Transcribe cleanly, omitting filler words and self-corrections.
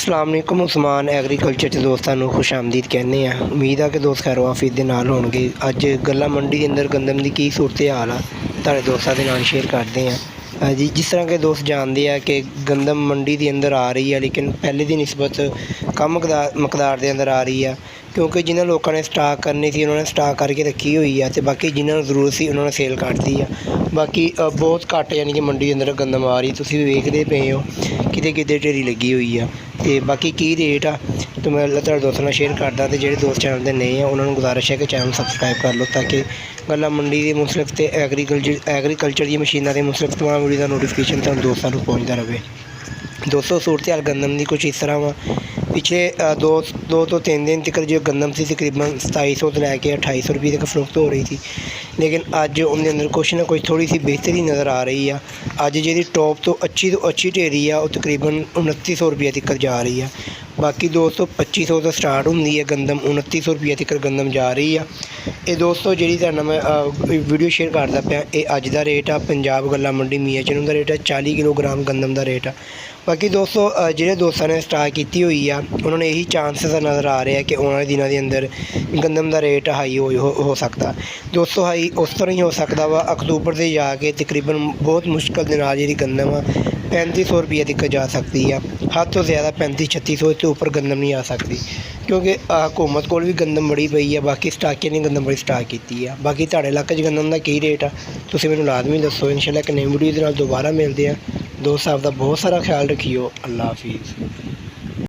अस्सलाम वालेकुम। उस्मान एग्रीकल्चर 'ਚ ਦੋਸਤਾਂ ਨੂੰ ਖੁਸ਼ ਆਮਦੀਦ ਕਹਿੰਦੇ ਆ। ਉਮੀਦ ਆ ਕਿ ਦੋਸਤ ਖੈਰ ਆਫੀਅਤ ਦੇ ਨਾਲ ਹੋਣਗੇ। ਅੱਜ ਗੱਲਾ ਮੰਡੀ ਦੇ ਅੰਦਰ ਗੰਦਮ ਦੀ ਕੀ ਸੂਰਤ ਹਾਲ ਆ ਤੁਹਾਡੇ ਦੋਸਤਾਂ ਦੇ ਨਾਲ ਸ਼ੇਅਰ ਕਰਦੇ ਆ ਜੀ। ਜਿਸ ਤਰ੍ਹਾਂ ਕਿ ਦੋਸਤ ਜਾਣਦੇ ਆ ਕਿ ਗੰਦਮ ਮੰਡੀ ਦੇ ਅੰਦਰ ਆ ਰਹੀ ਆ, ਲੇਕਿਨ ਪਹਿਲੇ ਦੀ ਨਿਸਬਤ ਕਮ ਮਕਦਾਰ ਦੇ ਅੰਦਰ ਆ ਰਹੀ ਆ, ਕਿਉਂਕਿ ਜਿਨ੍ਹਾਂ ਲੋਕਾਂ ਨੇ ਸਟਾਕ ਕਰਨੀ ਸੀ ਉਹਨਾਂ ਨੇ ਸਟਾਕ ਕਰਕੇ ਰੱਖੀ ਹੋਈ ਆ, ਅਤੇ ਬਾਕੀ ਜਿਨ੍ਹਾਂ ਨੂੰ ਜ਼ਰੂਰਤ ਸੀ ਉਹਨਾਂ ਨੇ ਸੇਲ ਕੱਢਤੀ ਆ। ਬਾਕੀ ਬਹੁਤ ਘੱਟ ਯਾਨੀ ਕਿ ਮੰਡੀ ਦੇ ਅੰਦਰ ਗੰਦਮ ਆ ਰਹੀ, ਤੁਸੀਂ ਵੇਖਦੇ ਪਏ ਹੋ ਕਿਤੇ ਕਿਤੇ ਢੇਰੀ ਲੱਗੀ ਹੋਈ ਆ। ਅਤੇ ਬਾਕੀ ਕੀ ਰੇਟ ਆ ਅਤੇ ਮੈਂ ਤੁਹਾਡੇ ਦੋਸਤਾਂ ਨਾਲ ਸ਼ੇਅਰ ਕਰਦਾ। ਅਤੇ ਜਿਹੜੇ ਦੋਸਤ ਚੈਨਲ 'ਤੇ ਨਏ ਆ ਉਹਨਾਂ ਨੂੰ ਗੁਜ਼ਾਰਿਸ਼ ਹੈ ਕਿ ਚੈਨਲ ਸਬਸਕ੍ਰਾਈਬ ਕਰ ਲਓ, ਤਾਂ ਕਿ ਗੱਲਾਂ ਮੰਡੀ ਦੇ ਮੁਸਲਕ ਅਤੇ ਐਗਰੀਕਲਚਰ ਦੀਆਂ ਮਸ਼ੀਨਾਂ ਦੇ ਮੁਸਲਕ ਤਮਾਮ ਵੀਡੀਓ ਦਾ ਨੋਟੀਫਿਕੇਸ਼ਨ ਤੁਹਾਨੂੰ ਦੋਸਤਾਂ ਨੂੰ ਪਹੁੰਚਦਾ ਰਹੇ। ਦੋਸਤੋ ਸੂਰਤ ਹਾਲ ਗੰਦਮ ਦੀ ਕੁਛ ਇਸ ਤਰ੍ਹਾਂ ਵਾ। ਪਿਛਲੇ ਦੋ ਤੋਂ ਤਿੰਨ ਦਿਨ ਤੱਕ ਜੋ ਗੰਦਮ ਸੀ ਤਕਰੀਬਨ 2700 ਤੋਂ ਲੈ ਕੇ 2800 ਰੁਪਏ ਤੱਕ ਫਰੋਖਤ ਹੋ ਰਹੀ ਸੀ, ਲੇਕਿਨ ਅੱਜ ਉਹਦੇ ਅੰਦਰ ਕੁਛ ਨਾ ਕੁਛ ਥੋੜ੍ਹੀ ਸੀ ਬਿਹਤਰੀ ਨਜ਼ਰ ਆ ਰਹੀ ਆ। ਅੱਜ ਜਿਹੜੀ ਟੌਪ ਤੋਂ ਅੱਛੀ ਢੇਰੀ ਆ ਉਹ ਤਕਰੀਬਨ 2900 ਰੁਪਏ ਤੱਕ ਜਾ ਰਹੀ ਆ। ਬਾਕੀ ਦੋਸਤੋ 2500 ਤੋਂ ਸਟਾਰਟ ਹੁੰਦੀ ਹੈ ਗੰਦਮ, 2900 ਰੁਪਏ ਤੱਕ ਗੰਦਮ ਜਾ ਰਹੀ ਆ। ਇਹ ਦੋਸਤੋ ਜਿਹੜੀ ਤੁਹਾਨੂੰ ਮੈਂ ਵੀਡੀਓ ਸ਼ੇਅਰ ਕਰਦਾ ਪਿਆ, ਇਹ ਅੱਜ ਦਾ ਰੇਟ ਆ। ਪੰਜਾਬ ਗੱਲਾ ਮੰਡੀ ਮੀਆਂ ਚੰਨੂ ਦਾ ਰੇਟ ਆ 40 ਕਿਲੋਗ੍ਰਾਮ ਗੰਦਮ ਦਾ ਰੇਟ ਆ। ਬਾਕੀ ਦੋਸਤੋ ਜਿਹੜੇ ਦੋਸਤਾਂ ਨੇ ਸਟਾਰਟ ਕੀਤੀ ਹੋਈ ਆ ਉਹਨਾਂ ਨੂੰ ਇਹੀ ਚਾਂਸਿਸ ਨਜ਼ਰ ਆ ਰਿਹਾ ਕਿ ਆਉਣ ਵਾਲੇ ਦਿਨਾਂ ਦੇ ਅੰਦਰ ਗੰਦਮ ਦਾ ਰੇਟ ਹਾਈ ਹੋ ਸਕਦਾ। ਦੋਸਤੋ ਹਾਈ ਉਸ ਤਰ੍ਹਾਂ ਹੀ ਹੋ ਸਕਦਾ ਵਾ ਅਕਤੂਬਰ ਦੇ ਜਾ ਕੇ ਤਕਰੀਬਨ ਬਹੁਤ ਮੁਸ਼ਕਿਲ ਦੇ ਨਾਲ ਜਿਹੜੀ ਗੰਦਮ ਆ 3500 ਰੁਪਏ ਤੱਕ ਜਾ ਸਕਦੀ ਆ। ਹੱਦ ਤੋਂ ਜ਼ਿਆਦਾ 3500-3600 ਤੋਂ ਉੱਪਰ ਗੰਦਮ ਨਹੀਂ ਆ ਸਕਦੀ, ਕਿਉਂਕਿ ਹਕੂਮਤ ਕੋਲ ਵੀ ਗੰਦਮ ਬੜੀ ਪਈ ਆ। ਬਾਕੀ ਸਟਾਕੀਆਂ ਨੇ ਗੰਦਮ ਬੜੀ ਸਟਾਕ ਕੀਤੀ ਆ। ਬਾਕੀ ਤੁਹਾਡੇ ਇਲਾਕੇ 'ਚ ਗੰਦਮ ਦਾ ਕੀ ਰੇਟ ਆ ਤੁਸੀਂ ਮੈਨੂੰ ਲਾਜ਼ਮੀ ਦੱਸੋ। ਇਨਸ਼ਾਅੱਲਾ ਇੱਕ ਨਵੀਂ ਵੀਡੀਓ ਦੇ ਨਾਲ ਦੁਬਾਰਾ ਮਿਲਦੇ ਆ। ਦੋਸਤ ਸਾਹਿਬ ਦਾ ਬਹੁਤ ਸਾਰਾ ਖਿਆਲ ਰੱਖਿਓ। ਅੱਲਾ ਹਾਫਿਜ਼।